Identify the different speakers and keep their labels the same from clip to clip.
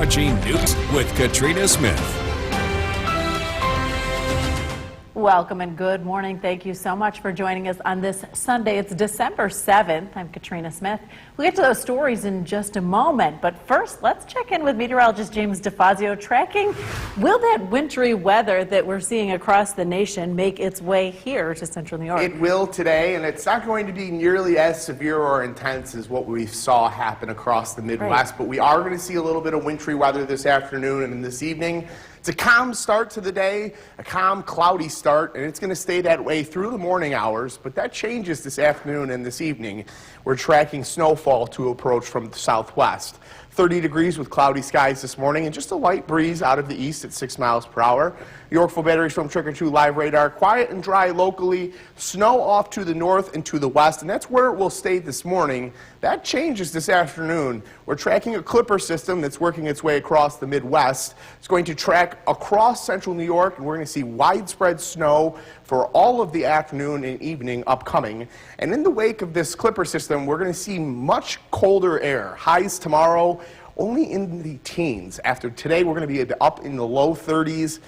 Speaker 1: watching News with Katrina Smith.
Speaker 2: Welcome and good morning. Thank you so much for joining us on this Sunday. It's December 7th. I'm Katrina Smith. We'll get to those stories in just a moment, but first let's check in with meteorologist James DeFazio tracking. Will that wintry weather that we're seeing across the nation make its way here to central New York?
Speaker 3: It will today, and it's not going to be nearly as severe or intense as what we saw happen across the Midwest, but we are going to see a little bit of wintry weather this afternoon and this evening. It's a calm start to the day, a calm, cloudy start, and it's going to stay that way through the morning hours, but that changes this afternoon and this evening. We're tracking snowfall to approach from the southwest. 30 degrees with cloudy skies this morning and just a light breeze out of the east at 6 miles per hour. Yorkville Battery Storm Tracker 2 live radar, quiet and dry locally, snow off to the north and to the west, and that's where it will stay this morning. That changes this afternoon. We're tracking a clipper system that's working its way across the Midwest. It's going to track across central New York, and we're going to see widespread snow for all of the afternoon and evening upcoming. And in the wake of this clipper system, we're going to see much colder air. Highs tomorrow only in the teens. After today, we're going to be up in the low 30s.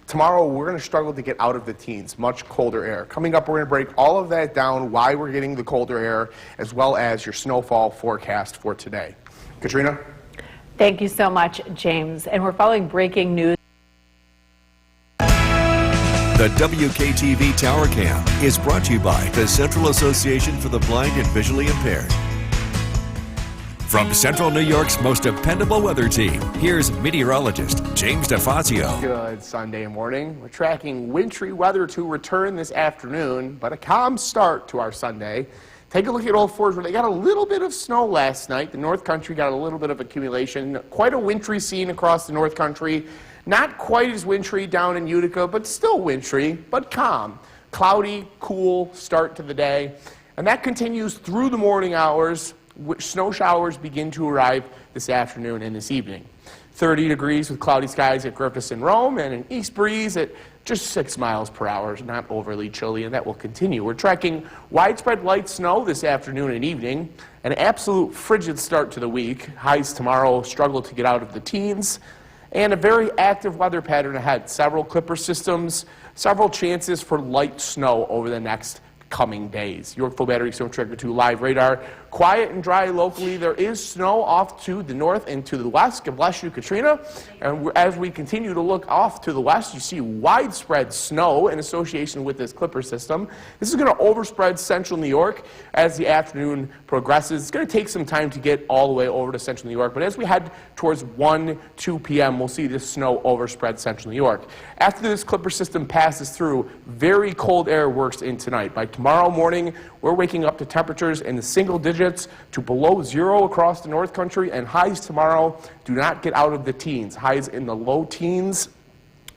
Speaker 3: Tomorrow, we're going to struggle to get out of the teens, much colder air. Coming up, we're going to break all of that down, why we're getting the colder air, as well as your snowfall forecast for today. Katrina?
Speaker 2: Thank you so much, James. And we're following breaking news.
Speaker 1: The WKTV Tower Cam is brought to you by the Central Association for the Blind and Visually Impaired. From Central New York's most dependable weather team, here's meteorologist James DeFazio.
Speaker 3: Good Sunday morning. We're tracking wintry weather to return this afternoon, but a calm start to our Sunday. Take a look at Old Forge, where they got a little bit of snow last night. The North Country got a little bit of accumulation. Quite a wintry scene across the North Country. Not quite as wintry down in Utica, but still wintry, but calm. Cloudy, cool start to the day. And that continues through the morning hours. Snow showers begin to arrive this afternoon and this evening. 30 degrees with cloudy skies at Griffiths and Rome, and an east breeze at just 6 miles per hour. Not overly chilly, and that will continue. We're tracking widespread light snow this afternoon and evening. An absolute frigid start to the week. Highs tomorrow struggle to get out of the teens. And a very active weather pattern ahead. Several clipper systems, several chances for light snow over the next coming days. Yorkville Battery Storm Tracker 2 live radar. Quiet and dry locally. There is snow off to the north and to the west. God bless you, Katrina. And as we continue to look off to the west, you see widespread snow in association with this clipper system. This is going to overspread central New York as the afternoon progresses. It's going to take some time to get all the way over to central New York, but as we head towards 1, 2 p.m., we'll see this snow overspread central New York. After this clipper system passes through, very cold air works in tonight. By tomorrow morning, we're waking up to temperatures in the single digits to below zero across the North Country, and highs tomorrow do not get out of the teens. Highs in the low teens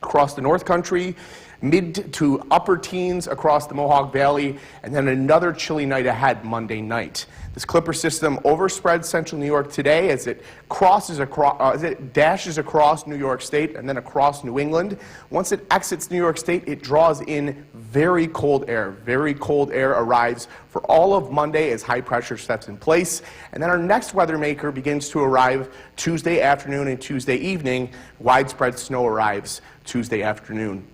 Speaker 3: across the North Country, mid to upper teens across the Mohawk Valley, and then another chilly night ahead Monday night. This clipper system overspreads central New York today as it crosses across, as it dashes across New York State and then across New England. Once it exits New York State, it draws in very cold air. Very cold air arrives for all of Monday as high pressure steps in place. And then our next weather maker begins to arrive Tuesday afternoon and Tuesday evening. Widespread snow arrives Tuesday afternoon.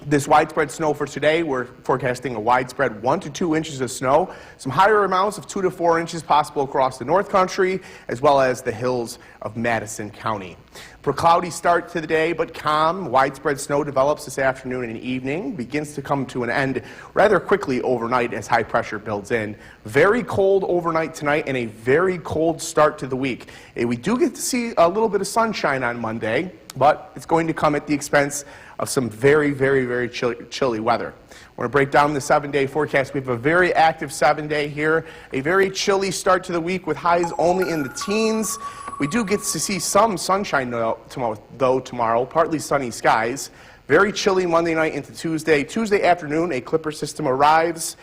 Speaker 3: This widespread snow for today, we're forecasting a widespread 1 to 2 inches of snow. Some higher amounts of 2 to 4 inches possible across the North Country, as well as the hills of Madison County. For a cloudy start to the day, but calm, widespread snow develops this afternoon and evening, begins to come to an end rather quickly overnight as high pressure builds in. Very cold overnight tonight and a very cold start to the week. We do get to see a little bit of sunshine on Monday, but it's going to come at the expense of some very, very, very chilly weather. We're going to break down the 7-day forecast. We have a very active 7-day here, a very chilly start to the week with highs only in the teens. We do get to see some sunshine though tomorrow, partly sunny skies. Very chilly Monday night into Tuesday. Tuesday afternoon, a clipper system arrives.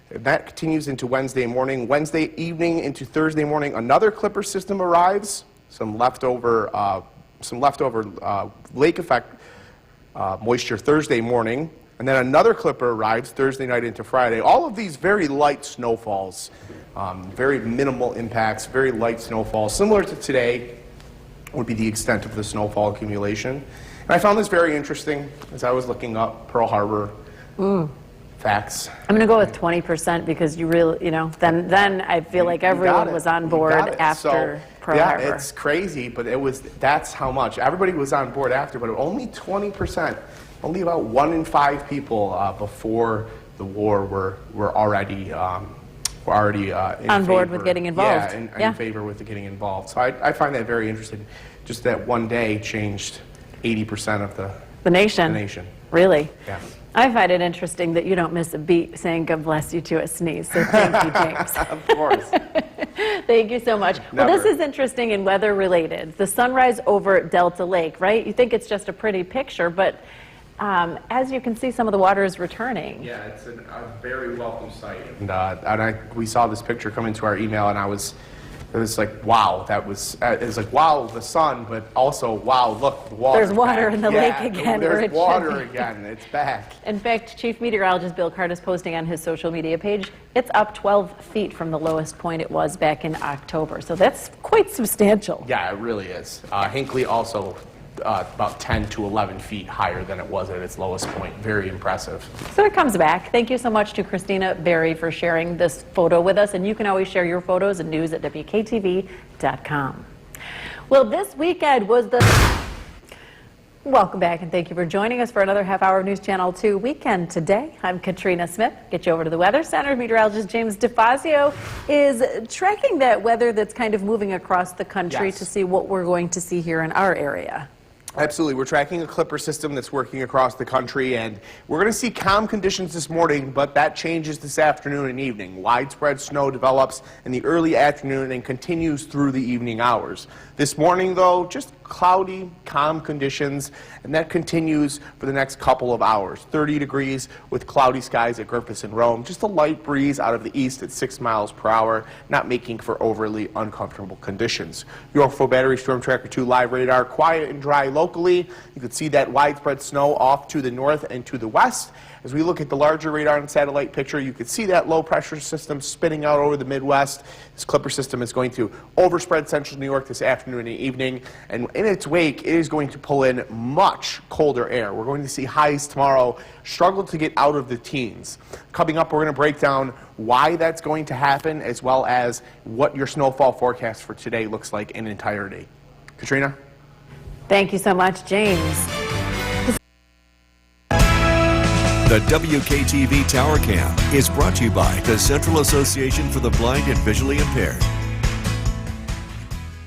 Speaker 3: And that continues into Wednesday morning. Wednesday evening into Thursday morning, another clipper system arrives. Some leftover lake effect moisture Thursday morning, and then another clipper arrives Thursday night into Friday. All of these very light snowfalls, very minimal impacts, very light snowfalls, similar to today. would be the extent of the snowfall accumulation. And I found this very interesting as I was looking up Pearl Harbor facts.
Speaker 2: I'm going to go with 20% because you really, then I feel like everyone was on board after Pearl Harbor.
Speaker 3: Yeah, it's crazy, but that's how much. Everybody was on board after, but only 20%, only about 1 in 5 people before the war were already
Speaker 2: on board with getting involved.
Speaker 3: Yeah, in favor with getting involved. So I find that very interesting. Just that one day changed 80% of
Speaker 2: the nation.
Speaker 3: The nation.
Speaker 2: Really?
Speaker 3: Yeah.
Speaker 2: I find it interesting that you don't miss a beat saying God bless you to a sneeze. So thank you, James.
Speaker 3: Of course.
Speaker 2: Thank you so much.
Speaker 3: Never.
Speaker 2: Well, this is interesting and weather related. The sunrise over Delta Lake, right? You think it's just a pretty picture, but as you can see, some of the water is returning.
Speaker 3: Yeah, it's a very welcome sight. And we saw this picture come into our email, and it was like, wow, it was like, wow, the sun, but also, wow, look, the water.
Speaker 2: There's water in the lake again.
Speaker 3: There's water again. It's back.
Speaker 2: In fact, Chief Meteorologist Bill Card is posting on his social media page, it's up 12 feet from the lowest point it was back in October. So that's quite substantial.
Speaker 3: Yeah, it really is. Hinckley also about 10 to 11 feet higher than it was at its lowest point. Very impressive.
Speaker 2: So it comes back. Thank you so much to Christina Berry for sharing this photo with us, and you can always share your photos and news at WKTV.com. Well, this weekend was Welcome back, and thank you for joining us for another half-hour of News Channel 2 Weekend Today. I'm Katrina Smith. Get you over to the Weather Center. Meteorologist James DeFazio is tracking that weather that's kind of moving across the country to see what we're going to see here in our area.
Speaker 3: Absolutely. We're tracking a clipper system that's working across the country, and we're going to see calm conditions this morning, but that changes this afternoon and evening. Widespread snow develops in the early afternoon and continues through the evening hours. This morning, though, just cloudy, calm conditions, and that continues for the next couple of hours. 30 degrees with cloudy skies at Griffiths and Rome. Just a light breeze out of the east at 6 miles per hour, not making for overly uncomfortable conditions. Yorkville Battery Storm Tracker 2 live radar, quiet and dry locally. You can see that widespread snow off to the north and to the west. As we look at the larger radar and satellite picture, you can see that low pressure system spinning out over the Midwest. This clipper system is going to overspread central New York this afternoon and evening, and in its wake, it is going to pull in much colder air. We're going to see highs tomorrow struggle to get out of the teens. Coming up, we're going to break down why that's going to happen, as well as what your snowfall forecast for today looks like in entirety. Katrina?
Speaker 2: Thank you so much, James.
Speaker 1: The WKTV Tower Cam is brought to you by the Central Association for the Blind and Visually Impaired.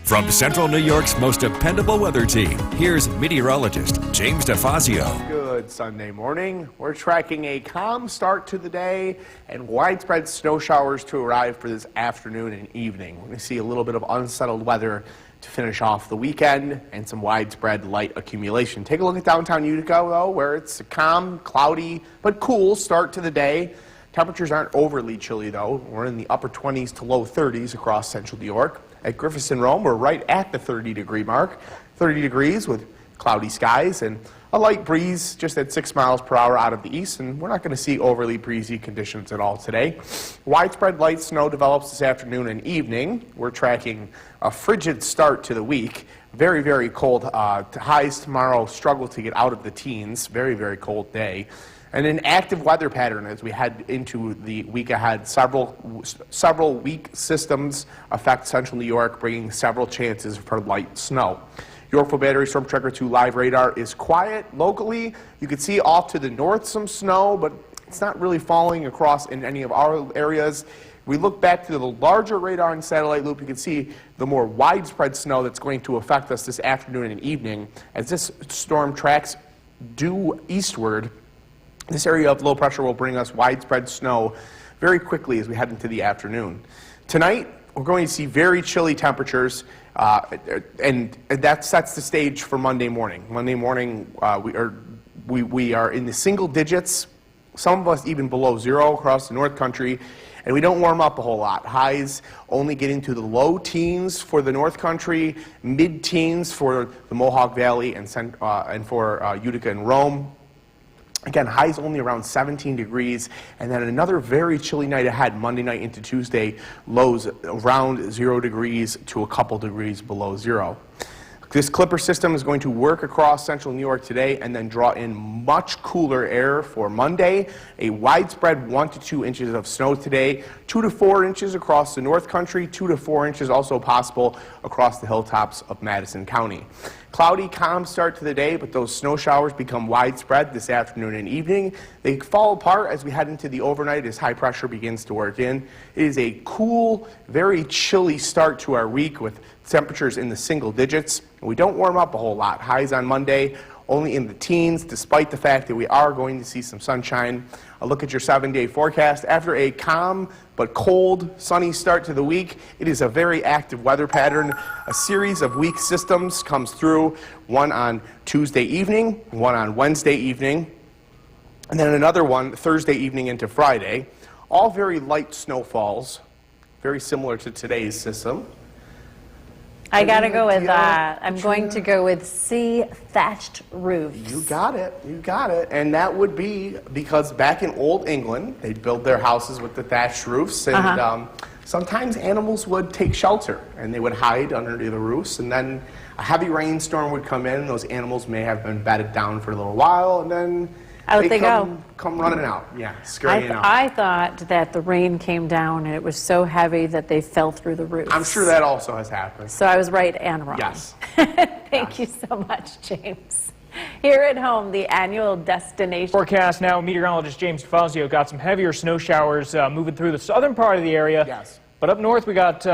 Speaker 1: From Central New York's most dependable weather team, here's meteorologist James DeFazio.
Speaker 3: Good Sunday morning. We're tracking a calm start to the day and widespread snow showers to arrive for this afternoon and evening. We're going to see a little bit of unsettled weather to finish off the weekend and some widespread light accumulation. Take a look at downtown Utica, though, where it's a calm, cloudy, but cool start to the day. Temperatures aren't overly chilly, though. We're in the upper 20s to low 30s across central New York. At Griffiths and Rome, we're right at the 30-degree mark. 30 degrees with cloudy skies and a light breeze just at 6 miles per hour out of the east, and we're not going to see overly breezy conditions at all today. Widespread light snow develops this afternoon and evening. We're tracking a frigid start to the week. Very, very cold. Highs tomorrow struggle to get out of the teens. Very, very cold day. And an active weather pattern as we head into the week ahead. Several weak systems affect central New York, bringing several chances for light snow. Yorkville Battery Storm Tracker 2 live radar is quiet locally. You can see off to the north some snow, but it's not really falling across in any of our areas. We look back to the larger radar and satellite loop, you can see the more widespread snow that's going to affect us this afternoon and evening. As this storm tracks due eastward, this area of low pressure will bring us widespread snow very quickly as we head into the afternoon. Tonight, we're going to see very chilly temperatures, and that sets the stage for Monday morning. Monday morning, we are in the single digits, some of us even below zero across the North Country, and we don't warm up a whole lot. Highs only getting to the low teens for the North Country, mid-teens for the Mohawk Valley and for Utica and Rome. Again, highs only around 17 degrees, and then another very chilly night ahead, Monday night into Tuesday, lows around 0 degrees to a couple degrees below zero. This Clipper system is going to work across central New York today and then draw in much cooler air for Monday. A widespread 1 to 2 inches of snow today, 2 to 4 inches across the North Country, 2 to 4 inches also possible across the hilltops of Madison County. Cloudy, calm start to the day, but those snow showers become widespread this afternoon and evening. They fall apart as we head into the overnight as high pressure begins to work in. It is a cool, very chilly start to our week with temperatures in the single digits. We don't warm up a whole lot. Highs on Monday only in the teens, despite the fact that we are going to see some sunshine. A look at your 7-day forecast. After a calm but cold, sunny start to the week, it is a very active weather pattern. A series of weak systems comes through, one on Tuesday evening, one on Wednesday evening, and then another one Thursday evening into Friday. All very light snowfalls, very similar to today's system.
Speaker 2: I gotta go with that. I'm going to go with C, thatched roofs.
Speaker 3: You got it. You got it. And that would be because back in Old England, they'd build their houses with the thatched roofs, and sometimes animals would take shelter and they would hide under the roofs, and then a heavy rainstorm would come in, and those animals may have been bedded down for a little while, and then
Speaker 2: Out they go.
Speaker 3: Come running out. Yeah, scurrying out.
Speaker 2: I thought that the rain came down and it was so heavy that they fell through the roof.
Speaker 3: I'm sure that also has happened.
Speaker 2: So I was right and wrong.
Speaker 3: Yes.
Speaker 2: Thank you so much, James. Here at home, the annual destination
Speaker 4: Forecast now, meteorologist James DeFazio got some heavier snow showers moving through the southern part of the area.
Speaker 3: Yes.
Speaker 4: But up north, we got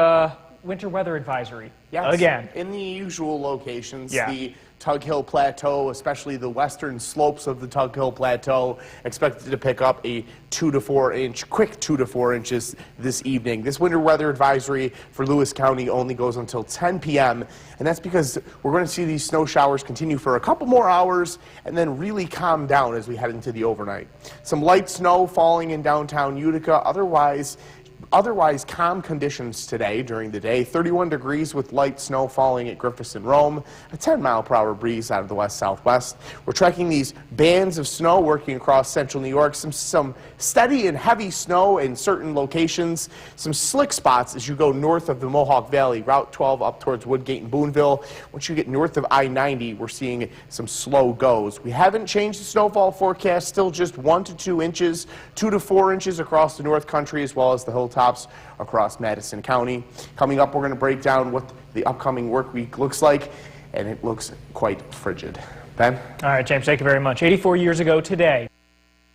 Speaker 4: winter weather advisory.
Speaker 3: Yes.
Speaker 4: Again.
Speaker 3: In the usual locations.
Speaker 4: Yeah.
Speaker 3: The Tug Hill Plateau, especially the western slopes of the Tug Hill Plateau, expected to pick up a 2 to 4 inch, quick 2 to 4 inches this evening. This winter weather advisory for Lewis County only goes until 10 p.m., and that's because we're going to see these snow showers continue for a couple more hours and then really calm down as we head into the overnight. Some light snow falling in downtown Utica, Otherwise calm conditions today during the day. 31 degrees with light snow falling at Griffiths and Rome. A 10-mile-per-hour breeze out of the west-southwest. We're tracking these bands of snow working across central New York. Some steady and heavy snow in certain locations. Some slick spots as you go north of the Mohawk Valley, Route 12 up towards Woodgate and Boonville. Once you get north of I-90, we're seeing some slow goes. We haven't changed the snowfall forecast. Still just 1 to 2 inches, 2 to 4 inches across the North Country as well as the hilltops across Madison County. Coming up, we're going to break down what the upcoming work week looks like, and it looks quite frigid. Ben?
Speaker 4: All right, James, thank you very much. 84 years ago today.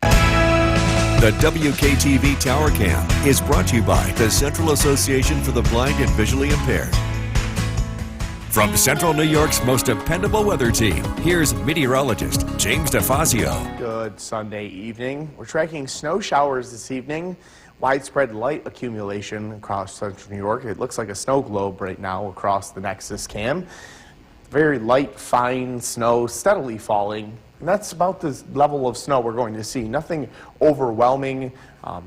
Speaker 1: The WKTV Tower Cam is brought to you by the Central Association for the Blind and Visually Impaired. From Central New York's most dependable weather team, here's meteorologist James DeFazio.
Speaker 3: Good Sunday evening. We're tracking snow showers this evening. Widespread light accumulation across central New York. It looks like a snow globe right now across the Nexus Cam. Very light, fine snow steadily falling. And that's about the level of snow we're going to see. Nothing overwhelming,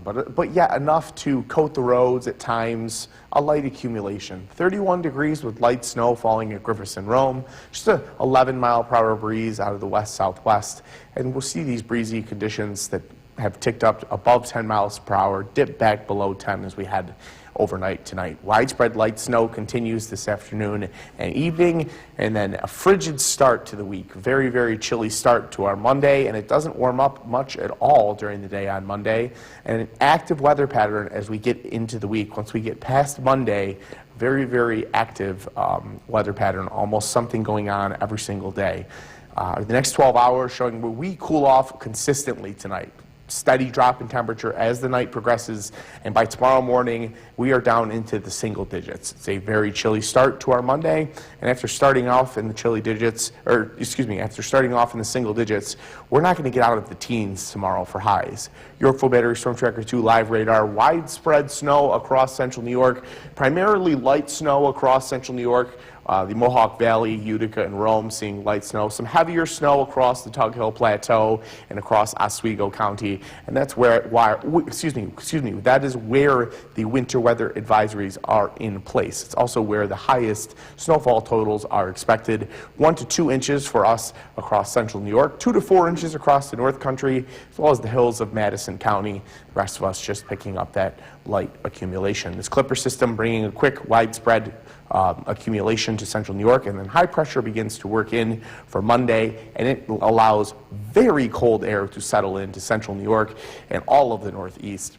Speaker 3: but yet enough to coat the roads at times. A light accumulation. 31 degrees with light snow falling at Griffiths and Rome. Just a 11-mile-per-hour breeze out of the west-southwest. And we'll see these breezy conditions that have ticked up above 10 miles per hour, dip back below 10 as we head overnight tonight. Widespread light snow continues this afternoon and evening, and then a frigid start to the week. Very, very chilly start to our Monday, and it doesn't warm up much at all during the day on Monday. And an active weather pattern as we get into the week. Once we get past Monday, very, very active weather pattern, almost something going on every single day. The next 12 hours showing where we cool off consistently tonight. Steady drop in temperature as the night progresses, and by tomorrow morning we are down into the single digits. It's a very chilly start to our Monday, and after starting off in the after starting off in the single digits, we're not going to get out of the teens tomorrow for highs. Yorkville Battery Storm Tracker 2 live radar, widespread snow across central New York, primarily light snow across central New York. The Mohawk Valley, Utica, and Rome seeing light snow. Some heavier snow across the Tug Hill Plateau and across Oswego County, and that's that is where the winter weather advisories are in place. It's also where the highest snowfall totals are expected. 1 to 2 inches for us across central New York, 2 to 4 inches across the North Country, as well as the hills of Madison County. The rest of us just picking up that light accumulation. This Clipper system bringing a quick, widespread accumulation to central New York, and then high pressure begins to work in for Monday, and it allows very cold air to settle into central New York and all of the Northeast.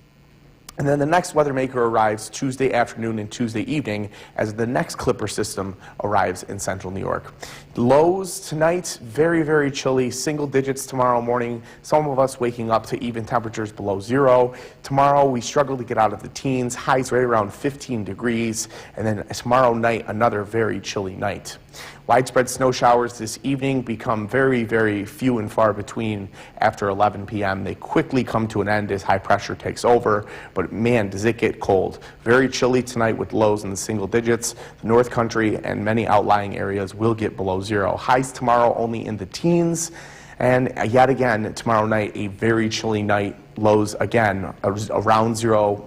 Speaker 3: And then the next weather maker arrives Tuesday afternoon and Tuesday evening as the next Clipper system arrives in central New York. Lows tonight, very, very chilly, single digits tomorrow morning. Some of us waking up to even temperatures below zero. Tomorrow we struggle to get out of the teens, highs right around 15 degrees. And then tomorrow night, another very chilly night. Widespread snow showers this evening become very, very few and far between after 11 p.m. They quickly come to an end as high pressure takes over, but man, does it get cold. Very chilly tonight with lows in the single digits. The North Country and many outlying areas will get below zero. Highs tomorrow only in the teens, and yet again, tomorrow night, a very chilly night. Lows again around zero,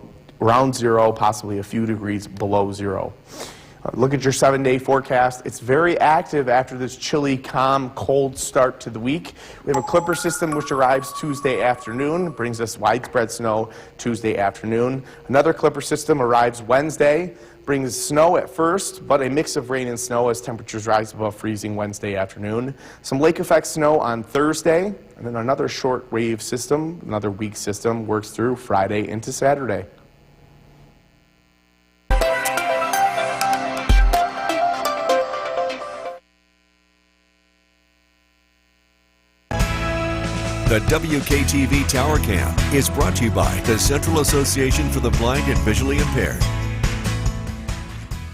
Speaker 3: possibly a few degrees below zero. Look at your 7-day forecast. It's very active after this chilly, calm, cold start to the week. We have a Clipper system which arrives Tuesday afternoon, brings us widespread snow Tuesday afternoon. Another Clipper system arrives Wednesday, brings snow at first, but a mix of rain and snow as temperatures rise above freezing Wednesday afternoon. Some lake effect snow on Thursday, and then another short wave system, another weak system, works through Friday into Saturday.
Speaker 1: The WKTV Tower Cam is brought to you by the Central Association for the Blind and Visually Impaired.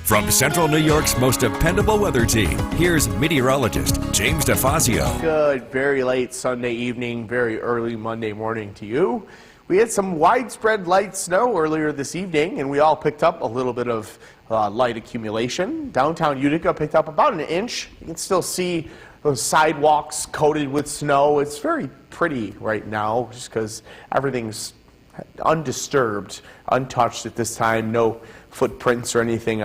Speaker 1: From Central New York's most dependable weather team, here's meteorologist James DeFazio.
Speaker 3: Good, very late Sunday evening, very early Monday morning to you. We had some widespread light snow earlier this evening, and we all picked up a little bit of light accumulation. Downtown Utica picked up about an inch. You can still see those sidewalks coated with snow. It's very pretty right now just because everything's undisturbed, untouched at this time. No footprints or anything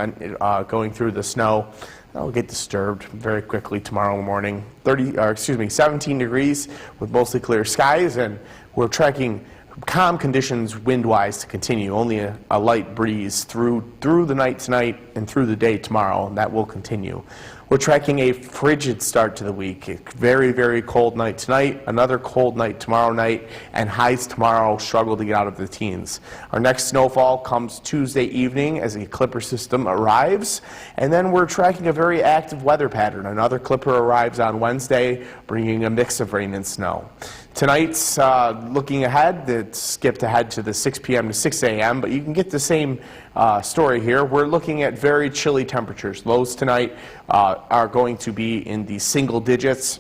Speaker 3: going through the snow. That'll get disturbed very quickly tomorrow morning. 17 degrees with mostly clear skies, and we're tracking calm conditions wind-wise to continue. Only a light breeze through the night tonight and through the day tomorrow, and that will continue. We're tracking a frigid start to the week. A very, very cold night tonight, another cold night tomorrow night, and highs tomorrow struggle to get out of the teens. Our next snowfall comes Tuesday evening as a Clipper system arrives, and then we're tracking a very active weather pattern. Another Clipper arrives on Wednesday, bringing a mix of rain and snow. Tonight's looking ahead, it skipped ahead to the 6 p.m. to 6 a.m., but you can get the same story here. We're looking at very chilly temperatures. Lows tonight are going to be in the single digits.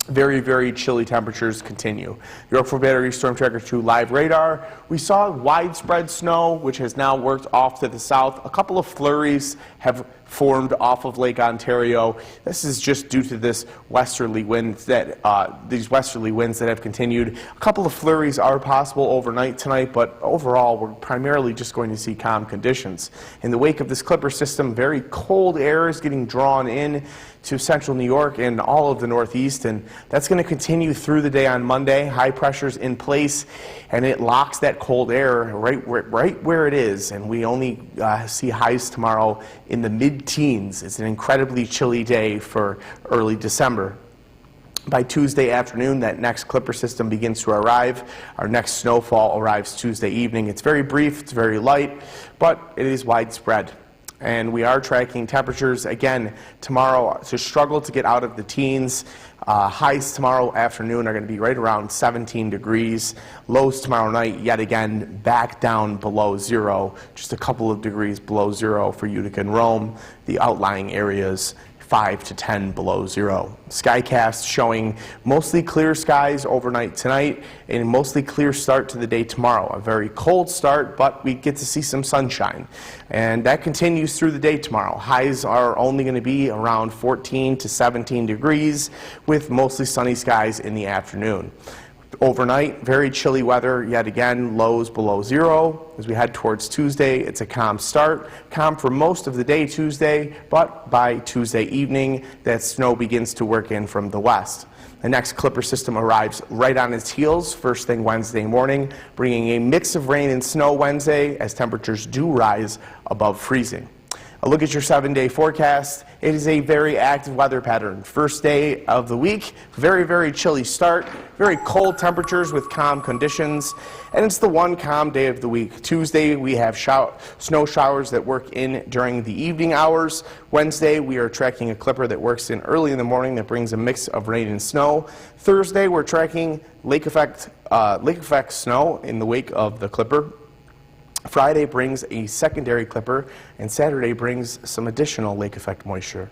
Speaker 3: Very, very chilly temperatures continue. Yorkville Battery Storm Tracker 2 live radar. We saw widespread snow, which has now worked off to the south. A couple of flurries have formed off of Lake Ontario. This is just due to this westerly winds that have continued. A couple of flurries are possible overnight tonight, but overall we're primarily just going to see calm conditions. In the wake of this Clipper system, very cold air is getting drawn in to central New York and all of the Northeast, and that's going to continue through the day on Monday. High pressure's in place, and it locks that cold air right where it is, and we only see highs tomorrow in the mid-teens. It's an incredibly chilly day for early December. By Tuesday afternoon, that next Clipper system begins to arrive. Our next snowfall arrives Tuesday evening. It's very brief, it's very light, but it is widespread. And we are tracking temperatures again tomorrow to struggle to get out of the teens. Highs tomorrow afternoon are going to be right around 17 degrees. Lows tomorrow night, yet again, back down below zero, just a couple of degrees below zero for Utica and Rome. The outlying areas, 5 to 10 below zero. Skycast showing mostly clear skies overnight tonight and a mostly clear start to the day tomorrow. A very cold start, but we get to see some sunshine. And that continues through the day tomorrow. Highs are only going to be around 14 to 17 degrees with mostly sunny skies in the afternoon. Overnight, very chilly weather, yet again, lows below zero. As we head towards Tuesday, it's a calm start. Calm for most of the day Tuesday, but by Tuesday evening, that snow begins to work in from the west. The next Clipper system arrives right on its heels, first thing Wednesday morning, bringing a mix of rain and snow Wednesday as temperatures do rise above freezing. A look at your 7-day forecast. It is a very active weather pattern. First day of the week, very, very chilly start, very cold temperatures with calm conditions, and it's the one calm day of the week. Tuesday, we have snow showers that work in during the evening hours. Wednesday, we are tracking a clipper that works in early in the morning that brings a mix of rain and snow. Thursday, we're tracking lake effect snow in the wake of the clipper. Friday brings a secondary clipper, and Saturday brings some additional lake effect moisture.